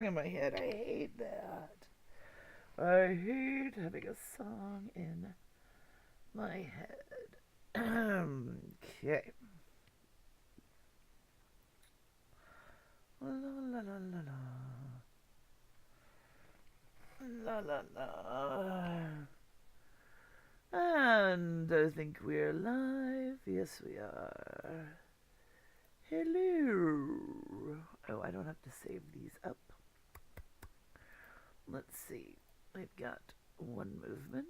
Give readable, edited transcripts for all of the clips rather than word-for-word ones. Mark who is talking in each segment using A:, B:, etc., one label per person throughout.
A: in my head. I hate that. I hate having a song in my head. Okay. La la la la la. La la la. And I think we're live. Yes, we are. Hello. Oh, I don't have to save these up. Let's see. I've got one movement,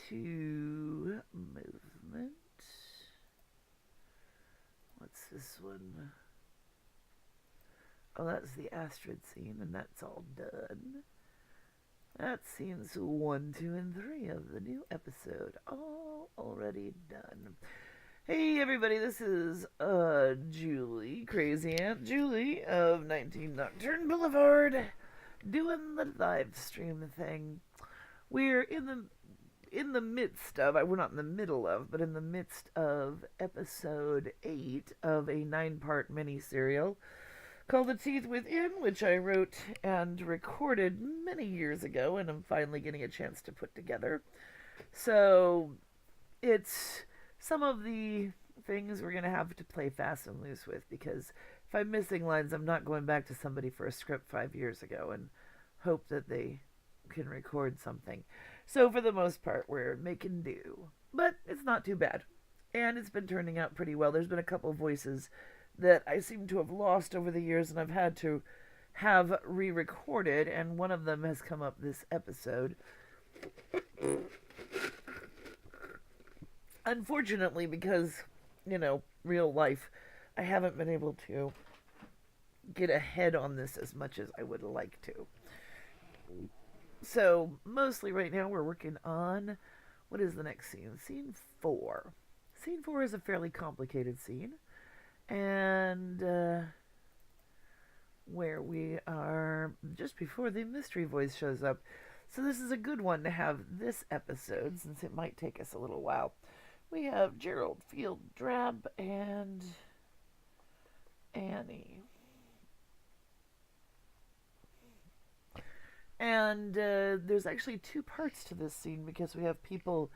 A: two movement. What's this one? Oh, that's the Astrid scene, and that's all done. That's scenes 1, 2, and 3 of the new episode, all already done. Hey everybody, this is Julie, Crazy Aunt Julie of 19 Nocturne Boulevard, doing the live stream thing. We're in the midst of, we're not in the middle of, but in the midst of episode 8 of a 9-part mini-serial called The Teeth Within, which I wrote and recorded many years ago, and I'm finally getting a chance to put together. So, it's some of the things we're going to have to play fast and loose with, because if I'm missing lines, I'm not going back to somebody for a script 5 years ago and hope that they can record something. So for the most part, we're making do. But it's not too bad. And it's been turning out pretty well. There's been a couple of voices that I seem to have lost over the years, and I've had to have re-recorded, and one of them has come up this episode. Unfortunately, because, real life, I haven't been able to get ahead on this as much as I would like to. So, mostly right now we're working on, what is the next scene? Scene 4. Scene 4 is a fairly complicated scene. And where we are just before the mystery voice shows up. So this is a good one to have this episode, since it might take us a little while. We have Gerald, Field, Drab, and Annie. And there's actually 2 parts to this scene, because we have people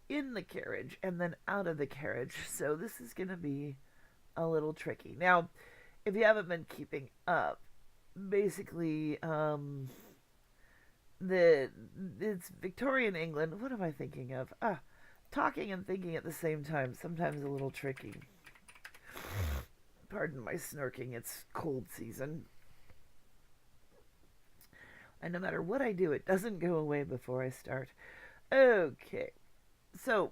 A: in the carriage and then out of the carriage. So this is going to be a little tricky. Now, if you haven't been keeping up, basically, it's Victorian England. What am I thinking of? Talking and thinking at the same time. Sometimes a little tricky. Pardon my snorking. It's cold season. And no matter what I do, it doesn't go away before I start. Okay. So,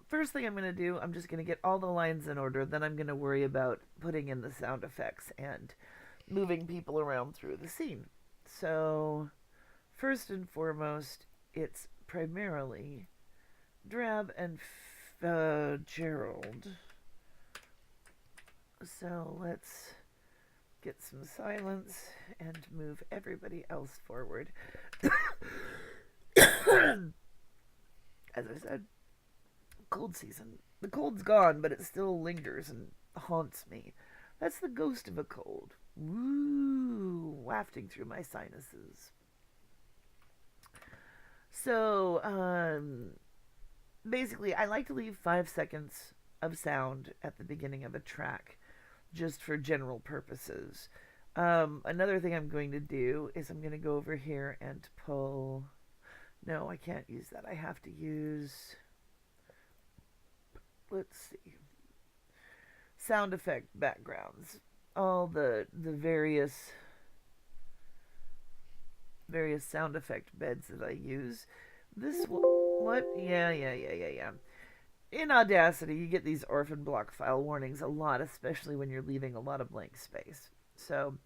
A: first thing I'm going to do, I'm just going to get all the lines in order. Then I'm going to worry about putting in the sound effects and moving people around through the scene. So, first and foremost, it's primarily Drab and Gerald. So, let's get some silence and move everybody else forward. As I said, cold season. The cold's gone, but it still lingers and haunts me. That's the ghost of a cold. Woo, wafting through my sinuses. So, basically, I like to leave 5 seconds of sound at the beginning of a track, just for general purposes. Another thing I'm going to do is I'm going to go over here and pull... No, I can't use that. I have to use... Let's see. Sound effect backgrounds. All the various sound effect beds that I use. This what? Yeah. In Audacity, you get these orphan block file warnings a lot, especially when you're leaving a lot of blank space. So,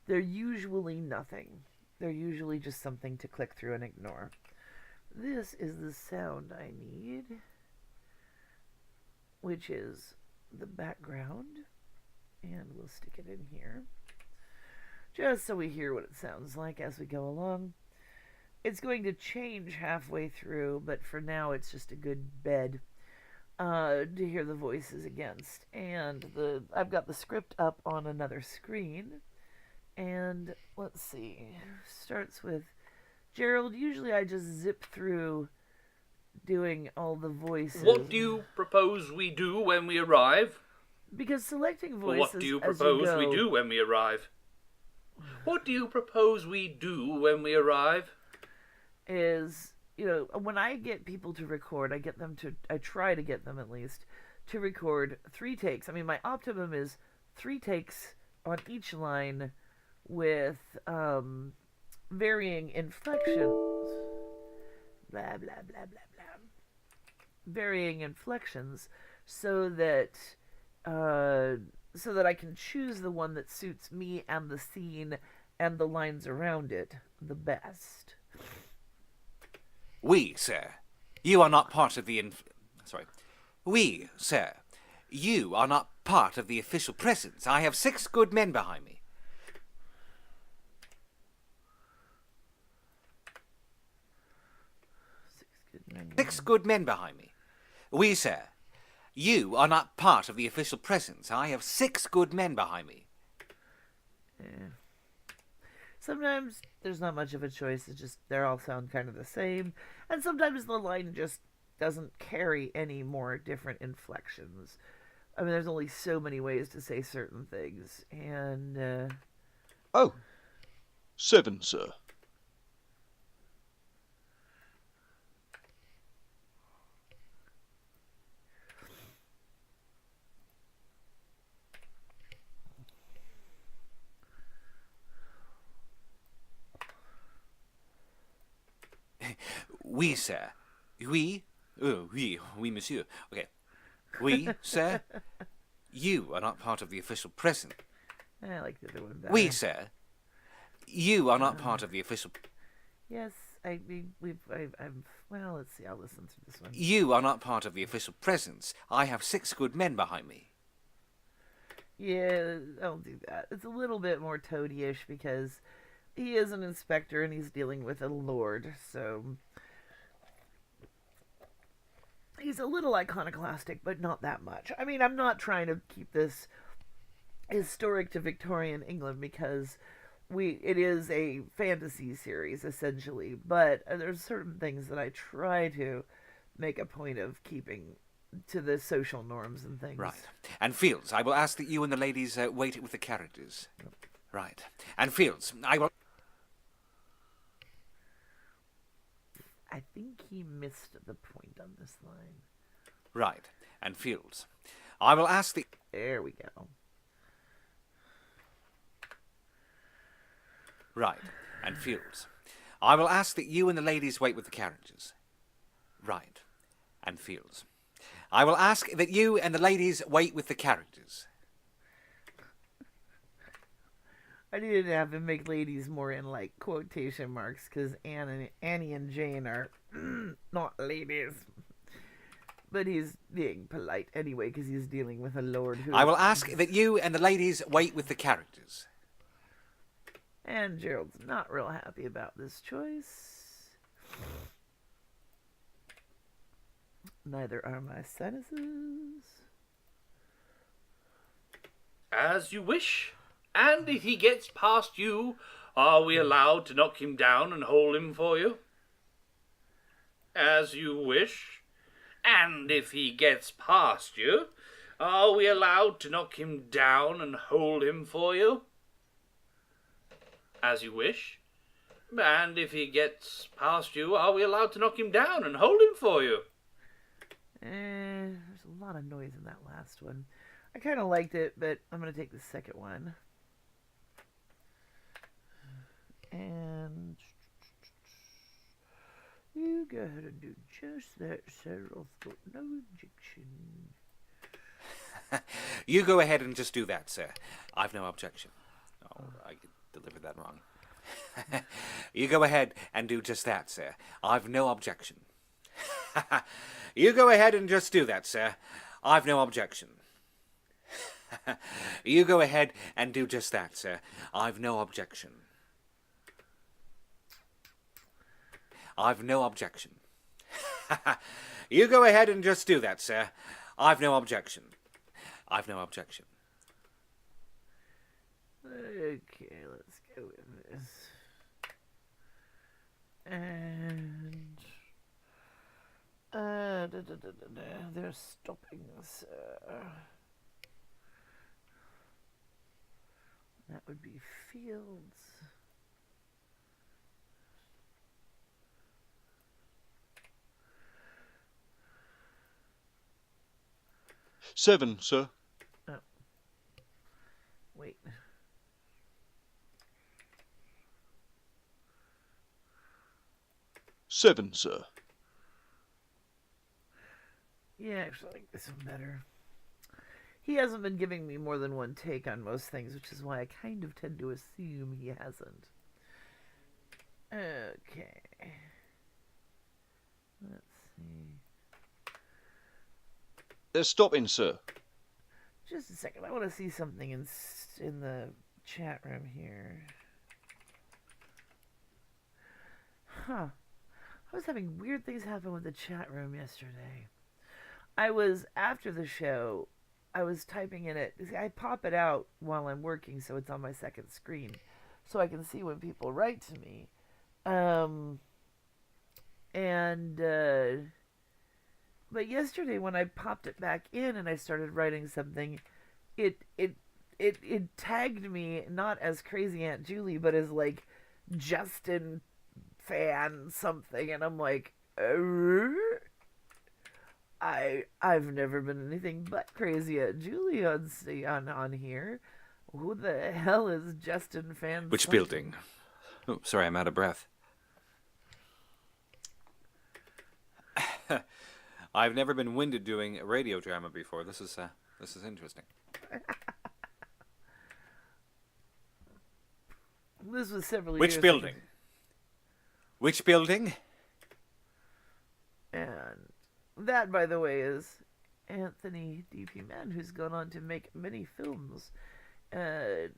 A: they're usually nothing. They're usually just something to click through and ignore. This is the sound I need, which is the background, and we'll stick it in here, just so we hear what it sounds like as we go along. It's going to change halfway through, but for now it's just a good bed to hear the voices against. And I've got the script up on another screen, And let's see. Starts with Gerald. Usually I just zip through doing all the voices.
B: What do you propose we do when we arrive?
A: Because selecting
B: Well,
A: voices
B: what do you
A: as
B: propose
A: you go,
B: we do when we arrive? What do you propose we do when we arrive?
A: is, when I get people to record, I try to get them at least to record 3 takes. I mean, my optimum is 3 takes on each line with varying inflections. Blah, blah, blah, blah, blah. Varying inflections so that I can choose the one that suits me and the scene and the lines around it the best.
C: We, sir, you are not part of the We, sir, you are not part of the official presence. I have 6 good men behind me. 6 good men behind me. We, sir, you are not part of the official presence. I have 6 good men behind me.
A: Yeah. Sometimes there's not much of a choice. It's just they all sound kind of the same. And sometimes the line just doesn't carry any more different inflections. I mean, there's only so many ways to say certain things. And,
D: Oh, 7, sir.
C: We, sir. Oui? Oh, oui, monsieur. Okay. We, sir. You are not part of the official presence.
A: I like the other one better.
C: We, sir. You are not part of the official...
A: Yes, well, let's see, I'll listen to this one.
C: You are not part of the official presence. I have 6 good men behind me.
A: Yeah, I'll do that. It's a little bit more toady-ish because he is an inspector and he's dealing with a lord, so he's a little iconoclastic, but not that much. I mean, I'm not trying to keep this historic to Victorian England because it is a fantasy series essentially, but there's certain things that I try to make a point of keeping to the social norms and things.
C: Right. And Fields, I will ask that you and the ladies wait with the carriages. Right. And Fields, I will...
A: I think he missed the point on this line.
C: Right. And Fields, I will ask the...
A: There we go.
C: Right. And Fields, I will ask that you and the ladies wait with the carriages. Right. And Fields, I will ask that you and the ladies wait with the carriages.
A: I needed to have him make ladies more in like quotation marks because Annie and Jane are not ladies. But he's being polite anyway because he's dealing with a lord who...
C: I will ask that you and the ladies wait with the carriages.
A: And Gerald's not real happy about this choice. Neither are my sinuses.
B: As you wish. And if he gets past you, are we allowed to knock him down and hold him for you? As you wish. And if he gets past you, are we allowed to knock him down and hold him for you? As you wish. And if he gets past you, are we allowed to knock him down and hold him for you?
A: There's a lot of noise in that last one. I kind of liked it, but I'm going to take the second one. And you go ahead and do just that, sir. I've got no objection.
C: You go ahead and just do that, sir. I've no objection. Oh, I delivered that wrong. You go ahead and do just that, sir. I've no objection. You go ahead and just do that, sir. I've no objection. You go ahead and do just that, sir. I've no objection. I've no objection. You go ahead and just do that, sir. I've no objection. I've no objection.
A: Okay, let's go with this. And they're stopping, sir. That would be Fields.
D: Seven, sir.
A: Oh. Wait.
D: Seven, sir.
A: Yeah, actually, I like this one better. He hasn't been giving me more than one take on most things, which is why I kind of tend to assume he hasn't. Okay. Let's see.
D: They're stopping, sir.
A: Just a second. I want to see something in the chat room here. Huh. I was having weird things happen with the chat room yesterday. After the show, I was typing in it. I pop it out while I'm working, so it's on my second screen, so I can see when people write to me. But yesterday when I popped it back in and I started writing something, it tagged me not as Crazy Aunt Julie, but as like Justin fan something, and I'm like, I've never been anything but Crazy Aunt Julie on here. Who the hell is Justin fan?
C: Which
A: something?
C: building? Oh, sorry, I'm out of breath. I've never been winded doing a radio drama before. This is interesting.
A: This was several years
C: Which building?
A: ago.
C: Which building?
A: And that, by the way, is Anthony D.P. Mann, who's gone on to make many films. That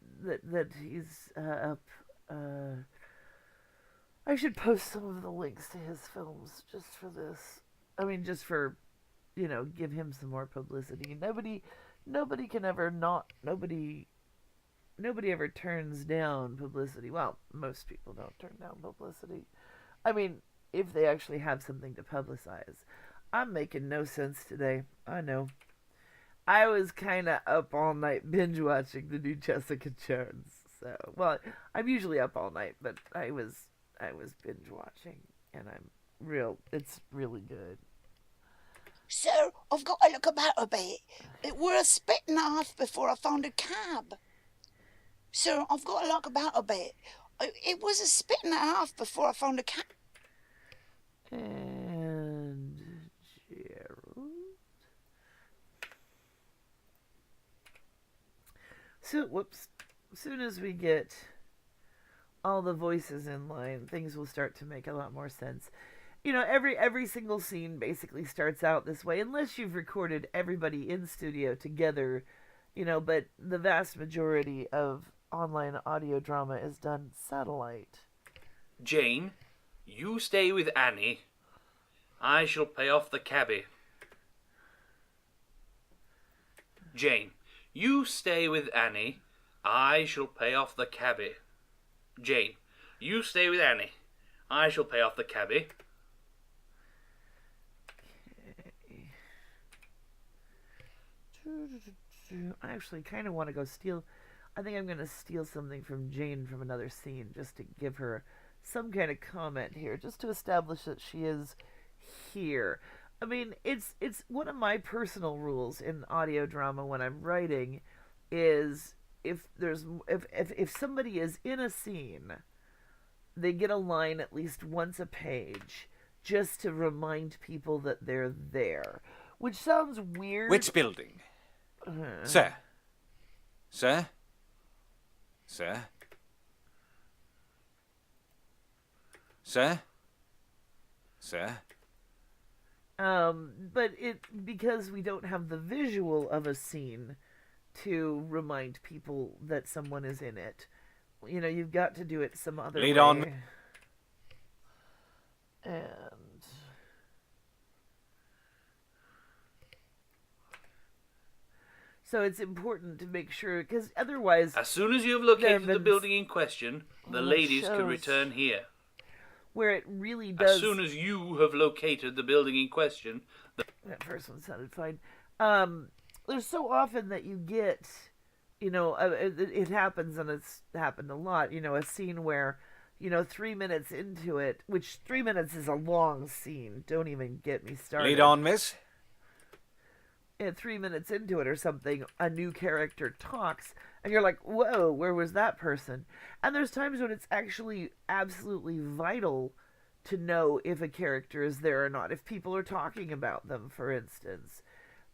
A: he's up. I should post some of the links to his films just for this. I mean, just for, give him some more publicity. Nobody can ever not. Nobody ever turns down publicity. Well, most people don't turn down publicity. I mean, if they actually have something to publicize. I'm making no sense today. I know. I was kind of up all night binge watching the new Jessica Jones. So, well, I'm usually up all night, but I was binge watching, and it's really good.
E: Sir, I've got to look about a bit. It were a spit and a half before I found a cab. Sir, I've got to look about a bit. It was a spit and a half before I found a cab.
A: And Gerald. So, whoops. As soon as we get all the voices in line, things will start to make a lot more sense. Every single scene basically starts out this way, unless you've recorded everybody in studio together, but the vast majority of online audio drama is done satellite.
B: Jane, you stay with Annie. I shall pay off the cabby. Jane, you stay with Annie. I shall pay off the cabby. Jane, you stay with Annie. I shall pay off the cabby.
A: I actually kind of want to go steal. I think I'm going to steal something from Jane from another scene just to give her some kind of comment here, just to establish that she is here. I mean, it's one of my personal rules in audio drama when I'm writing is if somebody is in a scene, they get a line at least once a page just to remind people that they're there, which sounds weird.
C: Which building? Sir? Sir? Sir? Sir? Sir?
A: But because we don't have the visual of a scene to remind people that someone is in it, you've got to do it some other way.
C: Lead on.
A: And So it's important to make sure, because otherwise,
B: As soon as you have
A: There have
B: located the
A: been
B: building in question, the
A: well, it
B: ladies can
A: shows-
B: return here.
A: where it really
B: As
A: does.
B: soon as you have located the building in question,
A: That first one sounded fine. There's so often that you get, it happens, and it's happened a lot. A scene where, 3 minutes into it, which 3 minutes is a long scene. Don't even get me started.
C: Lead on, miss.
A: And 3 minutes into it or something, a new character talks, and you're like, whoa, where was that person? And there's times when it's actually absolutely vital to know if a character is there or not. If people are talking about them, for instance.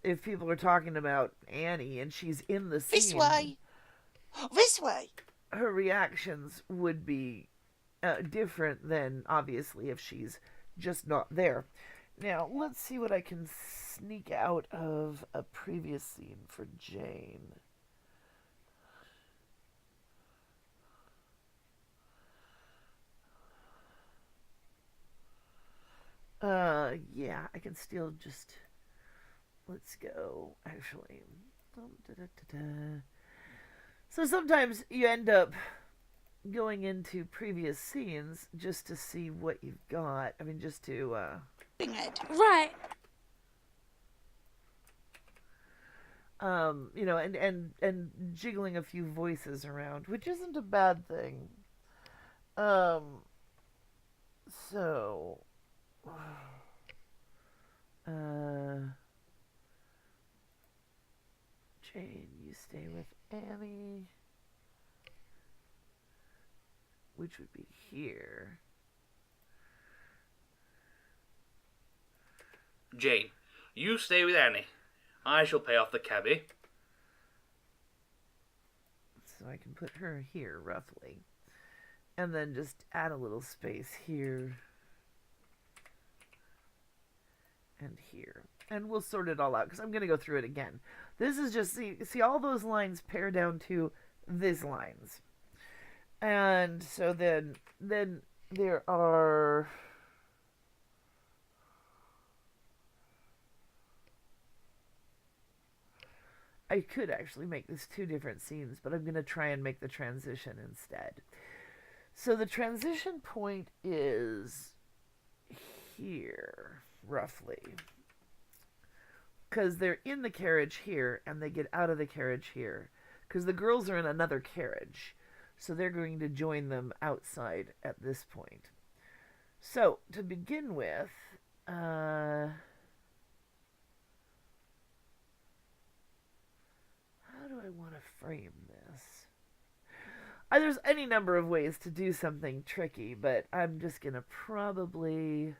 A: If people are talking about Annie and she's in the scene.
E: This way. This way.
A: Her reactions would be different than, obviously, if she's just not there. Now, let's see what I can sneak out of a previous scene for Jane. Yeah, I can still just... Let's go, actually. So sometimes you end up going into previous scenes just to see what you've got. I mean, just to,
E: Right.
A: and jiggling a few voices around, which isn't a bad thing. So, Jane, you stay with Annie, which would be here.
B: Jane, you stay with Annie. I shall pay off the cabbie.
A: So I can put her here, roughly. And then just add a little space here. And here. And we'll sort it all out, because I'm going to go through it again. This is just, see all those lines pare down to these lines. And so then there are... I could actually make this 2 different scenes, but I'm going to try and make the transition instead. So the transition point is here, roughly. Because they're in the carriage here, and they get out of the carriage here. Because the girls are in another carriage. So they're going to join them outside at this point. So, to begin with, how do I want to frame this? There's any number of ways to do something tricky, but I'm just going to probably...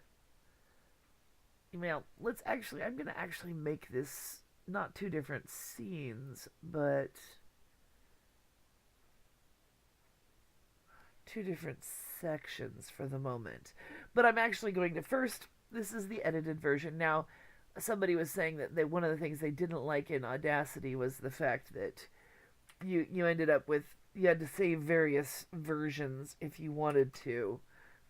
A: Well, I'm going to actually make this not 2 different scenes, but 2 different sections for the moment. But I'm actually going to first, this is the edited version. Now, somebody was saying that one of the things they didn't like in Audacity was the fact that you ended up with, you had to save various versions if you wanted to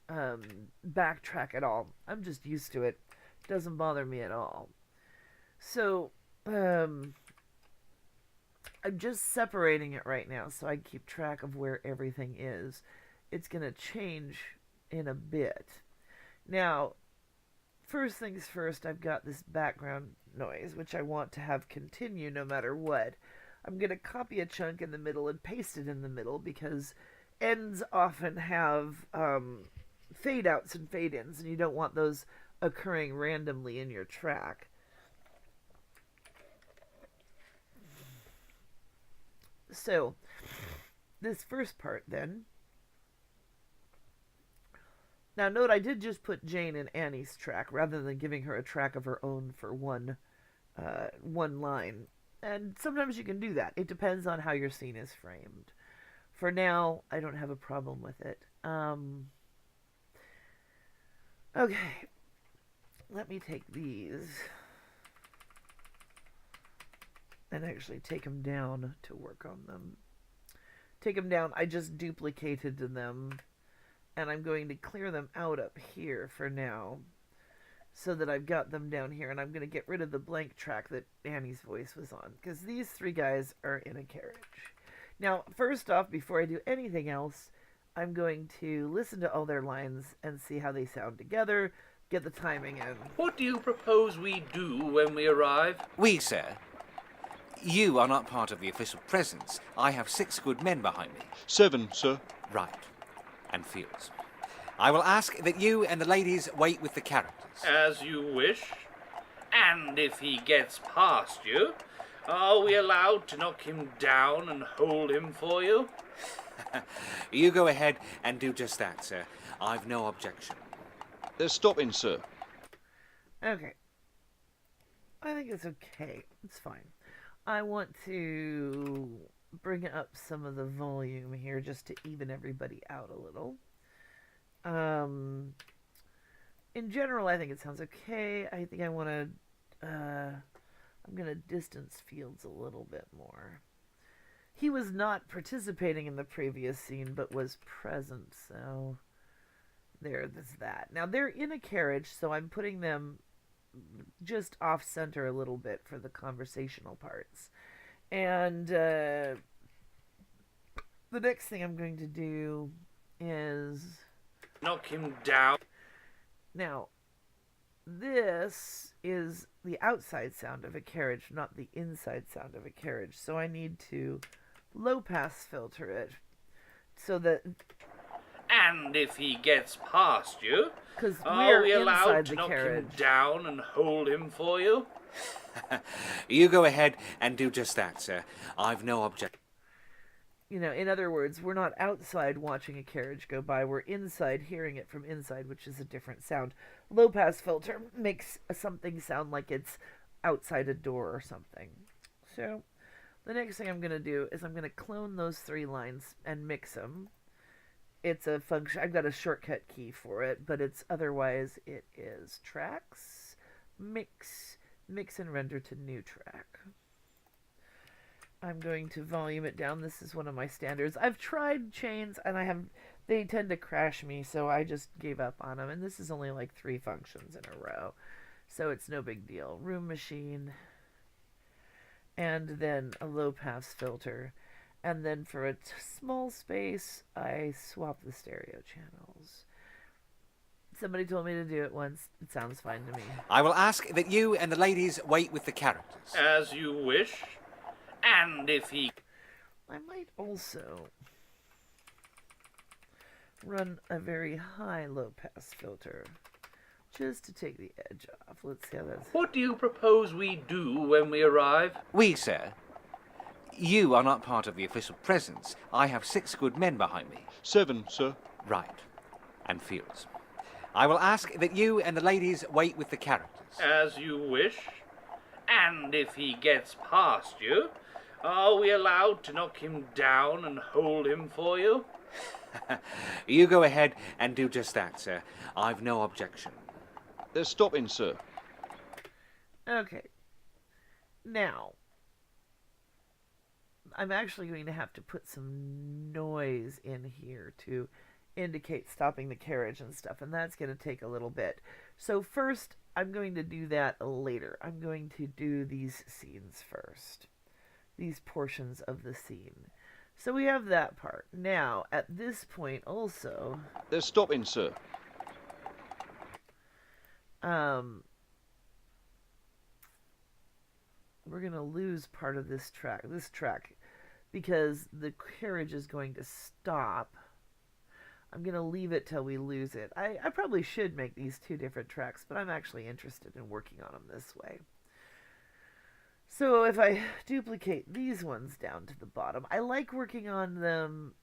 A: backtrack at all. I'm just used to it. It doesn't bother me at all. So, I'm just separating it right now so I can keep track of where everything is. It's going to change in a bit. Now, first things first, I've got this background noise, which I want to have continue no matter what. I'm going to copy a chunk in the middle and paste it in the middle because ends often have fade outs and fade ins, and you don't want those occurring randomly in your track. So, this first part then. Now note I did just put Jane in Annie's track rather than giving her a track of her own for one line. And sometimes you can do that. It depends on how your scene is framed. For now, I don't have a problem with it. Okay. Let me take these and actually take them down to work on them. Take them down. I just duplicated them, and I'm going to clear them out up here for now. so that I've got them down here, and I'm going to get rid of the blank track that Annie's voice was on, because these three guys are in a carriage. Now, first off, before I do anything else, I'm going to listen to all their lines and see how they sound together, get the timing in.
B: What do you propose we do when we arrive?
C: We, sir. You are not part of the official presence. I have 6 good men behind me.
D: 7, sir.
C: Right. And Fields. I will ask that you and the ladies wait with the characters.
B: As you wish. And if he gets past you, are we allowed to knock him down and hold him for you?
C: You go ahead and do just that, sir. I've no objection.
D: They're stopping, sir.
A: Okay. I think it's okay. It's fine. I want to bring up some of the volume here just to even everybody out a little. In general, I think it sounds okay. I think I want to, I'm going to distance Fields a little bit more. He was not participating in the previous scene, but was present, so there's that. Now, they're in a carriage, so I'm putting them just off-center a little bit for the conversational parts. And the next thing I'm going to do is...
B: knock him down.
A: Now, this is the outside sound of a carriage, not the inside sound of a carriage. So I need to low-pass filter it so that...
B: And if he gets past you,
A: because
B: are
A: we're
B: we allowed
A: inside
B: to
A: the
B: knock
A: carriage.
B: him down and hold him for you?
C: You go ahead and do just that, sir. I've no objection.
A: You know, in other words, we're not outside watching a carriage go by. We're inside hearing it from inside, which is a different sound. Low-pass filter makes something sound like it's outside a door or something. So the next thing I'm going to do is I'm going to clone those 3 lines and mix them. It's a function. I've got a shortcut key for it, but it's otherwise it is tracks, mix and render to new track. I'm going to volume it down. This is one of my standards. I've tried chains and they tend to crash me, so I just gave up on them. And this is only like 3 functions in a row, so it's no big deal. Room machine, and then a low pass filter. And then for a small space, I swap the stereo channels. Somebody told me to do it once. It sounds fine to me.
C: I will ask that you and the ladies wait with the characters.
B: As you wish. And if he...
A: I might also run a very high low-pass filter just to take the edge off. Let's see how that's...
B: What do you propose we do when we arrive?
C: We, sir. You are not part of the official presence. I have 6 good men behind me.
D: 7, sir.
C: Right. And Fields. I will ask that you and the ladies wait with the characters.
B: As you wish. And if he gets past you, are we allowed to knock him down and hold him for you?
C: You go ahead and do just that, sir. I've no objection.
D: They're stopping, sir.
A: Okay. Now, I'm actually going to have to put some noise in here to indicate stopping the carriage and stuff, and that's going to take a little bit. So first, I'm going to do that later. I'm going to do these scenes first. These portions of the scene. So we have that part. Now, at this point also...
D: They're stopping, sir.
A: We're going to lose part of this track, because the carriage is going to stop. I'm going to leave it till we lose it. I probably should make these 2 different tracks, but I'm actually interested in working on them this way. So if I duplicate these ones down to the bottom, I like working on them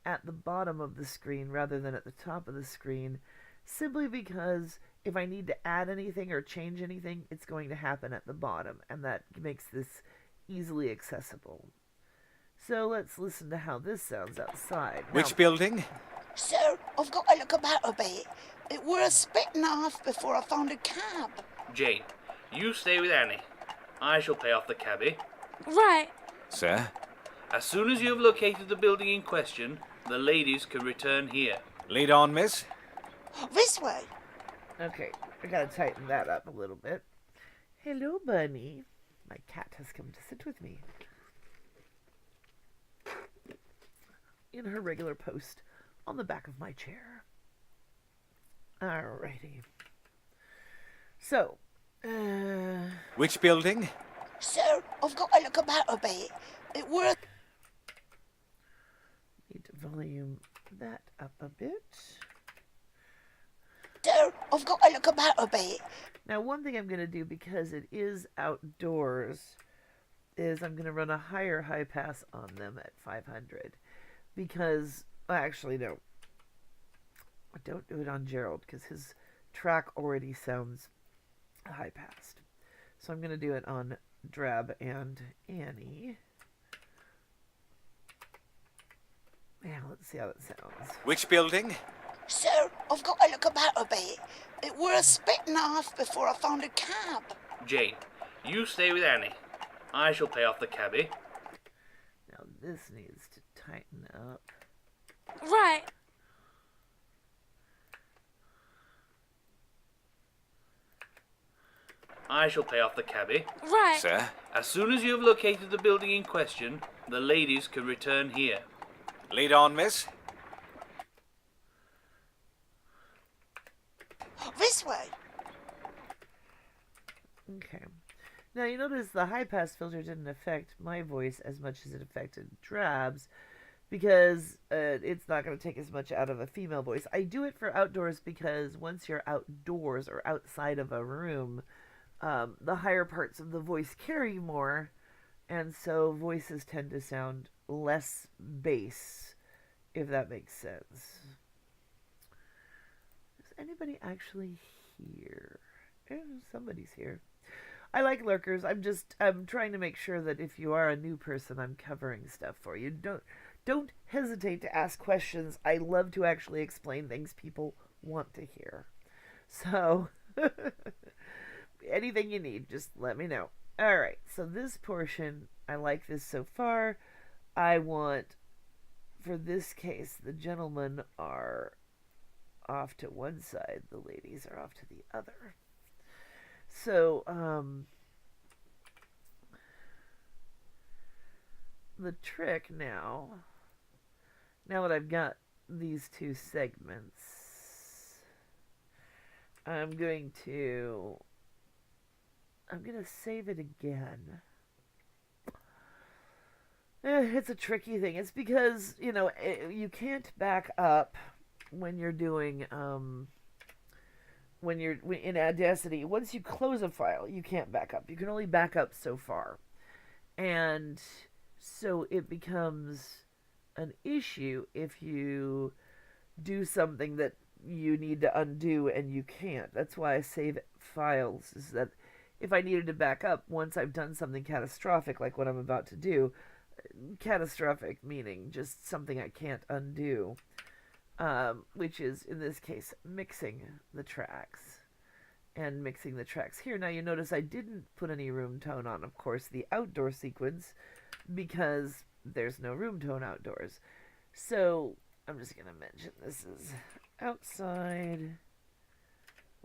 A: at the bottom of the screen rather than at the top of the screen, simply because if I need to add anything or change anything, it's going to happen at the bottom, and that makes this easily accessible. So let's listen to how this sounds outside.
C: Which
A: Now,
C: building?
E: Sir, I've got to look about a bit. It were a spitting off before I found a cab.
B: Jane, you stay with Annie. I shall pay off the cabbie.
F: Right.
C: Sir?
B: As soon as you have located the building in question, the ladies can return here.
C: Lead on, miss.
E: This way.
A: Okay, I gotta tighten that up a little bit. Hello, Bunny. My cat has come to sit with me in her regular post on the back of my chair. Alrighty. So,
C: Which building?
E: Sir, I've got to look about a bit. It were
A: need to volume that up a bit.
E: Sir, I've got to look about a bit.
A: Now, one thing I'm going to do, because it is outdoors, is I'm going to run a higher high pass on them at 500. Because, well, actually, no. Don't do it on Gerald, because his track already sounds high passed. So I'm going to do it on Drab and Annie. Yeah, let's see how that sounds.
C: Which building?
E: Sir, I've got to look about a bit. It were a spitting off before I found a cab.
B: Jane, you stay with Annie. I shall pay off the cabby.
A: Now this needs to tighten up.
F: Right.
B: I shall pay off the cabby.
F: Right.
C: Sir?
B: As soon as you have located the building in question, the ladies can return here.
C: Lead on, miss.
E: This way.
A: Okay. Now you notice the high pass filter didn't affect my voice as much as it affected Drab's, because it's not going to take as much out of a female voice. I do it for outdoors because once you're outdoors or outside of a room, the higher parts of the voice carry more, and so voices tend to sound less bass, if that makes sense. Is anybody actually here? Somebody's here. I like lurkers. I'm trying to make sure that if you are a new person, I'm covering stuff for you. Don't hesitate to ask questions. I love to actually explain things people want to hear. So, anything you need, just let me know. Alright, so this portion, I like this so far. I want, for this case, the gentlemen are off to one side, the ladies are off to the other. So, the trick now that I've got these two segments, I'm going to save it again. It's a tricky thing. It's because, you can't back up when you're doing, when you're in Audacity. Once you close a file, you can't back up. You can only back up so far. And so it becomes an issue if you do something that you need to undo and you can't. That's why I save files, is that if I needed to back up once I've done something catastrophic like what I'm about to do, catastrophic meaning just something I can't undo, which is in this case mixing the tracks and mixing the tracks here. Now you notice I didn't put any room tone on, of course, the outdoor sequence, because there's no room tone outdoors. So I'm just going to mention this is outside.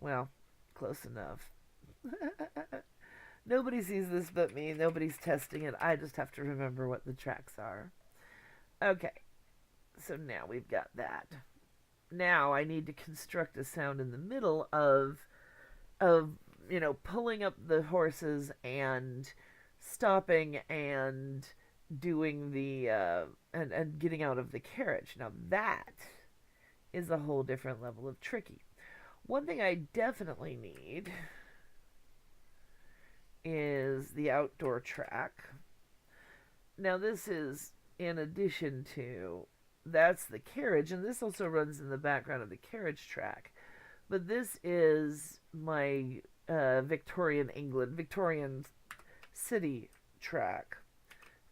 A: Well, close enough. Nobody sees this but me. Nobody's testing it. I just have to remember what the tracks are. Okay. So now we've got that. Now I need to construct a sound in the middle of pulling up the horses and stopping and doing the and getting out of the carriage. Now that is a whole different level of tricky. One thing I definitely need is the outdoor track. Now this is in addition to, that's the carriage, and this also runs in the background of the carriage track. But this is my Victorian England, Victorian city track.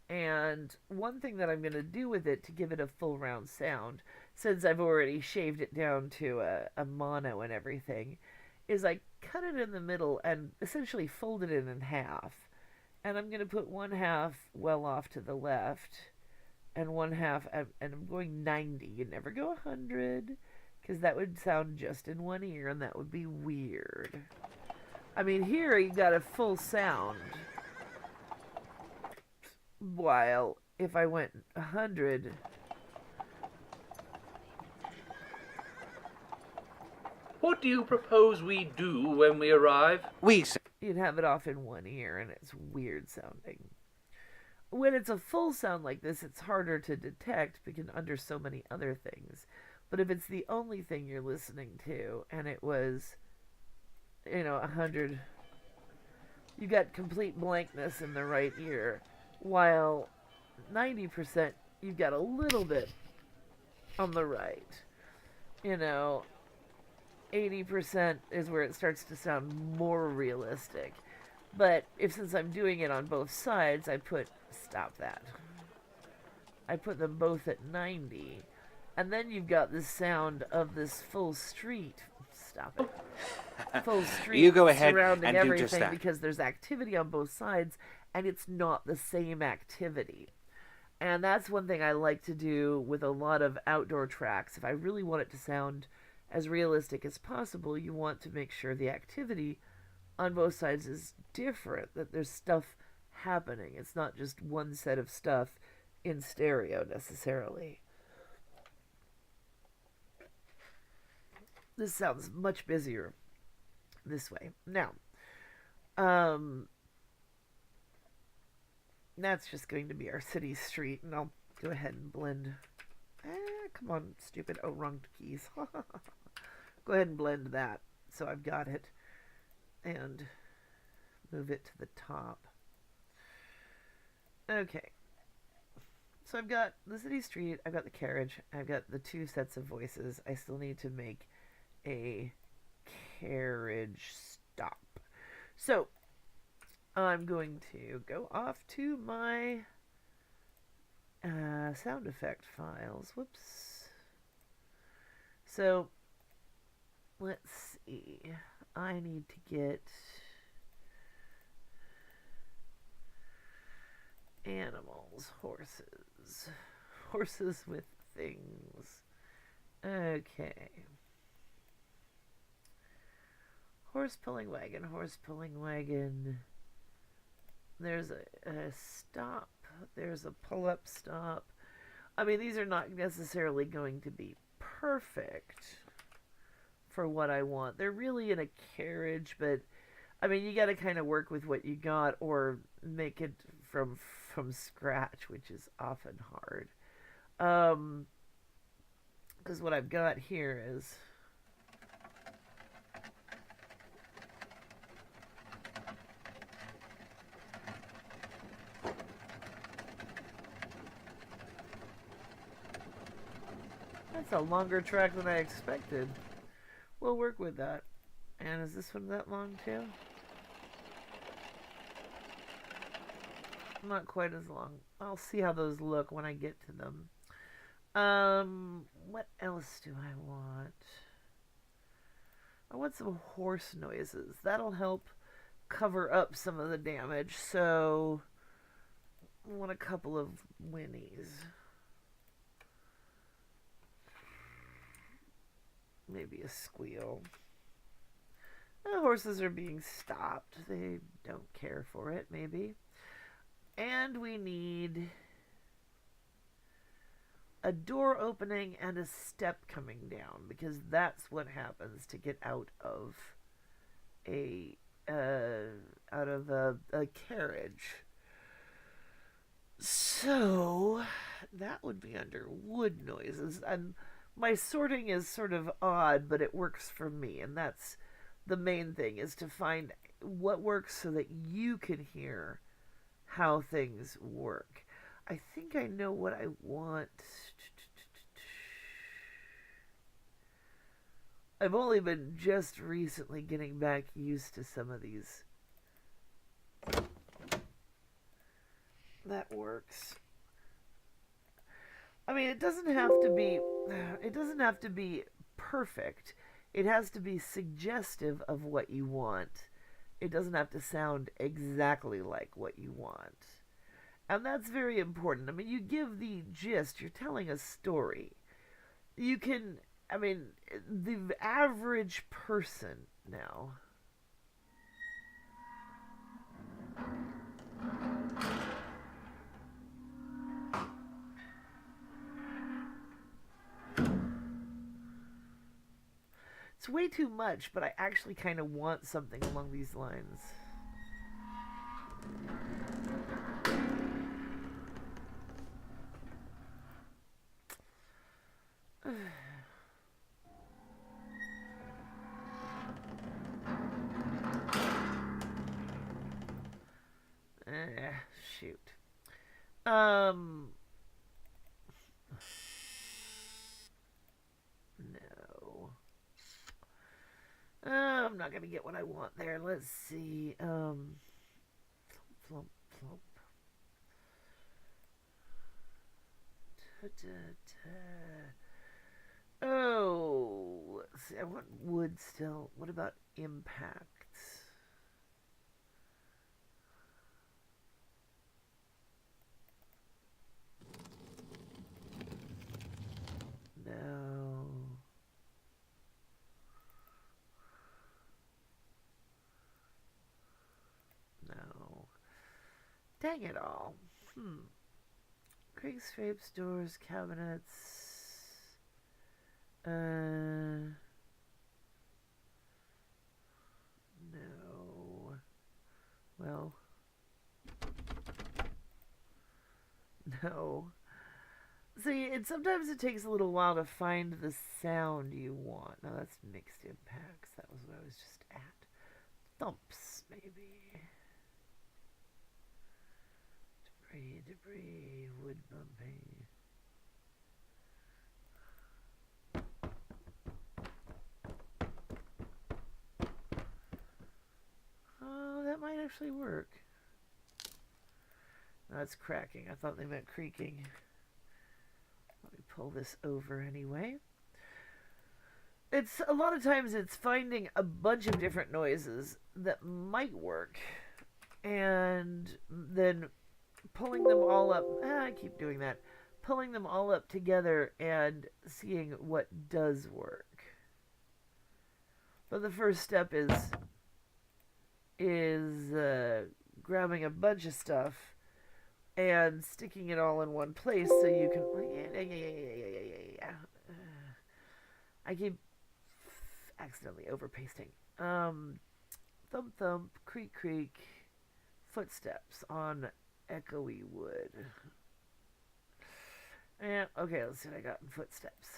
A: And one thing that I'm going to do with it to give it a full round sound, since I've already shaved it down to a mono and everything, is I cut it in the middle and essentially fold it in half. And I'm going to put one half well off to the left and one half, and I'm going 90. You never go 100, because that would sound just in one ear, and that would be weird. I mean, here you got a full sound, while if I went 100...
B: What do you propose we do when we arrive?
A: You'd have it off in one ear, and it's weird sounding. When it's a full sound like this, it's harder to detect because under so many other things. But if it's the only thing you're listening to, and it was, 100, you got complete blankness in the right ear, while 90% you've got a little bit on the right. 80% is where it starts to sound more realistic. But since I'm doing it on both sides, stop that. I put them both at 90. And then you've got the sound of this full street. Stop it. Full street
C: You go ahead
A: surrounding
C: and do
A: everything
C: just that.
A: because there's activity on both sides, and it's not the same activity. And that's one thing I like to do with a lot of outdoor tracks. If I really want it to sound as realistic as possible, you want to make sure the activity on both sides is different, that there's stuff happening. It's not just one set of stuff in stereo necessarily. This sounds much busier this way. Now, that's just going to be our city street, and I'll go ahead and blend. Come on, stupid. Oh, wrong keys. Go ahead and blend that so I've got it, and move it to the top. Okay. So I've got the city street, I've got the carriage, I've got the two sets of voices. I still need to make a carriage stop. So I'm going to go off to my sound effect files. Whoops. So let's see. I need to get animals, horses with things. Okay. Horse pulling wagon. There's a stop. There's a pull-up stop. I mean, these are not necessarily going to be perfect for what I want. They're really in a carriage, but I mean, you got to kind of work with what you got or make it from scratch, which is often hard. Because what I've got here is that's a longer track than I expected. We'll work with that. And is this one that long too? Not quite as long. I'll see how those look when I get to them. What else do I want? I want some horse noises. That'll help cover up some of the damage. So I want a couple of whinnies. Maybe a squeal. The horses are being stopped. They don't care for it, maybe. And we need a door opening and a step coming down, because that's what happens to get out of a carriage. So that would be under wood noises, and my sorting is sort of odd, but it works for me, and that's the main thing, is to find what works so that you can hear how things work. I think I know what I want. I've only been just recently getting back used to some of these. That works. I mean, it doesn't have to be perfect. It has to be suggestive of what you want. It doesn't have to sound exactly like what you want. And that's very important. I mean, you give the gist. You're telling a story. You can I mean, the average person now. It's way too much, but I actually kind of want something along these lines. Shoot. No. I'm not gonna get what I want there. Let's see. Flump, flump. Oh, let's see. I want wood still. What about impact? No. No. Dang it all. Creaks, scrapes, doors, cabinets. No. Well. No. See, sometimes it takes a little while to find the sound you want. Now that's mixed impacts. That was what I was just at. Thumps, maybe. Debris, wood bumping. Oh, that might actually work. That's cracking. I thought they meant creaking. Let me pull this over anyway. It's a lot of times it's finding a bunch of different noises that might work and then pulling them all up. I keep doing that. Pulling them all up together and seeing what does work. But the first step is grabbing a bunch of stuff and sticking it all in one place so you can. I keep accidentally overpasting. Thump thump, creak creak, footsteps on echoey wood. Yeah, okay, let's see what I got in footsteps.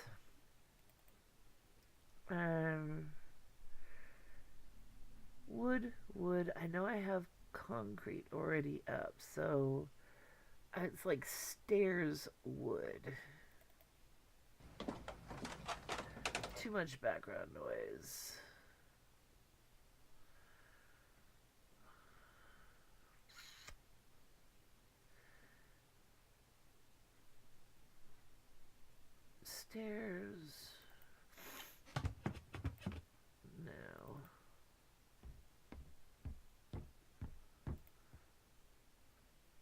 A: Wood. I know I have concrete already up, so it's like stairs wood. Too much background noise. Stairs. No.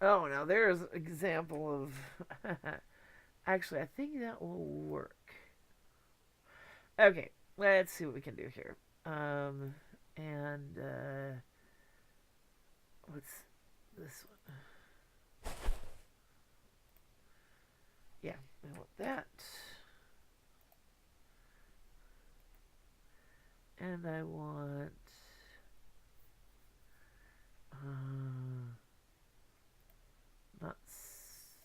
A: Oh, now there's an example of. Actually, I think that will work. Okay, let's see what we can do here. What's this one? Yeah, I want that. And I want nuts.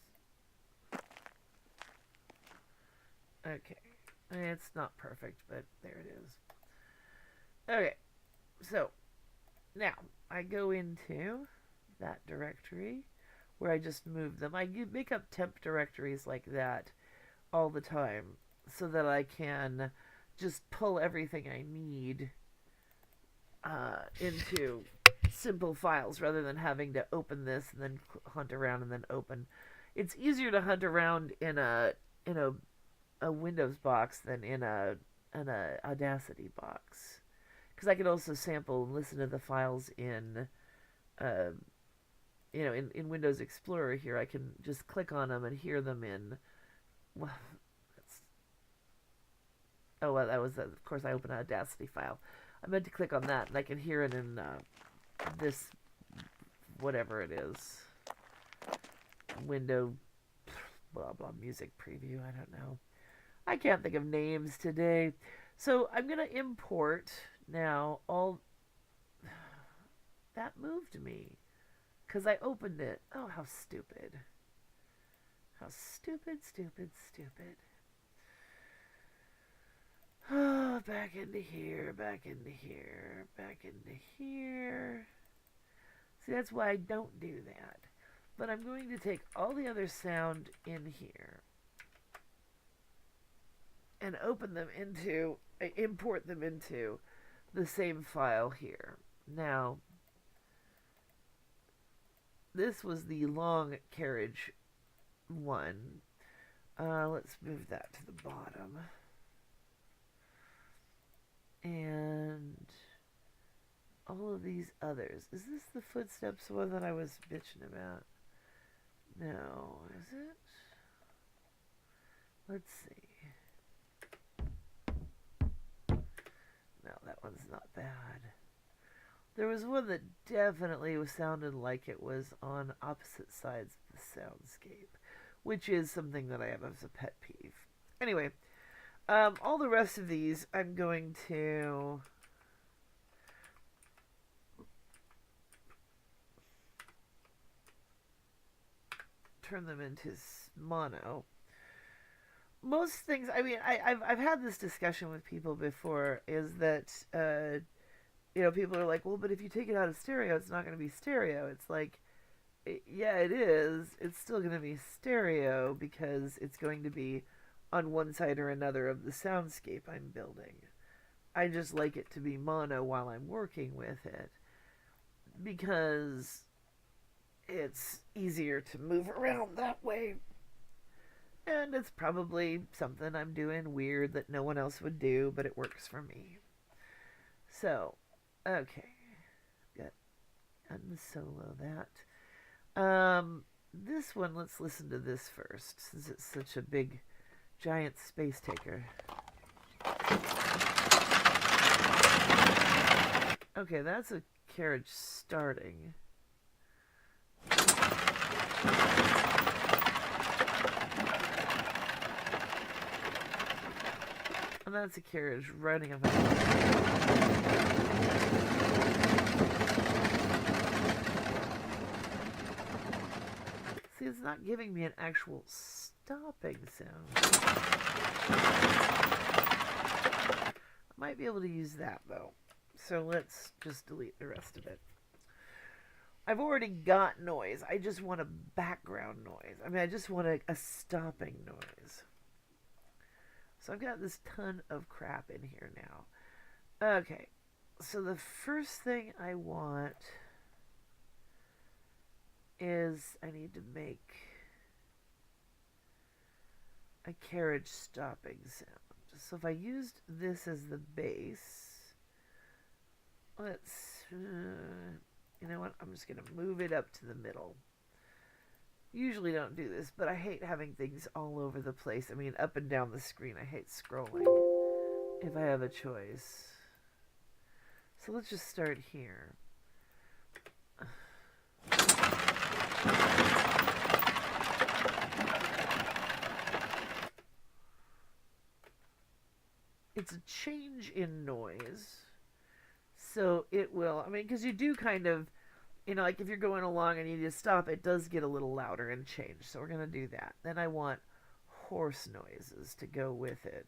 A: Okay. It's not perfect, but there it is. Okay. So, now I go into that directory where I just move them. I make up temp directories like that all the time so that I can just pull everything I need into simple files rather than having to open this and then hunt around and then open. It's easier to hunt around in a Windows box than in a Audacity box, because I can also sample and listen to the files in in Windows Explorer. Here I can just click on them and hear them in Oh, well, that was, of course, I opened an Audacity file. I meant to click on that, and I can hear it in this, whatever it is, window, blah, blah, music preview, I don't know. I can't think of names today. So I'm going to import now all... That moved me. Because I opened it. Oh, how stupid. How stupid, stupid, stupid. Oh, back into here, back into here, back into here. See, that's why I don't do that. But I'm going to take all the other sound in here and open them into, import them into the same file here. Now, this was the long carriage one. Let's move that to the bottom. And all of these others. Is this the footsteps one that I was bitching about? No, is it? Let's see. No, that one's not bad. There was one that definitely sounded like it was on opposite sides of the soundscape, which is something that I have as a pet peeve. Anyway, all the rest of these I'm going to turn them into mono. Most things, I mean, I've had this discussion with people before, is that, you know, people are like, well, but if you take it out of stereo, it's not going to be stereo. It's like, yeah, it is. It's still going to be stereo because it's going to be on one side or another of the soundscape I'm building. I just like it to be mono while I'm working with it because it's easier to move around that way. And it's probably something I'm doing weird that no one else would do, but it works for me. So, okay. Got unsolo that. This one, let's listen to this first, since it's such a big, giant space taker. Okay, that's a carriage starting. And that's a carriage running about. See, it's not giving me an actual stopping sound. I might be able to use that, though. So let's just delete the rest of it. I've already got noise. I just want a background noise. I mean, I just want a stopping noise. So I've got this ton of crap in here now. Okay, so the first thing I want is I need to make a carriage stopping sound. So if I used this as the base, let's, you know what, I'm just going to move it up to the middle. Usually don't do this, but I hate having things all over the place. I mean, up and down the screen. I hate scrolling if I have a choice. So let's just start here. It's a change in noise. So it will, I mean, because you do kind of, you know, like if you're going along and you need to stop, it does get a little louder and change. So we're going to do that. Then I want horse noises to go with it.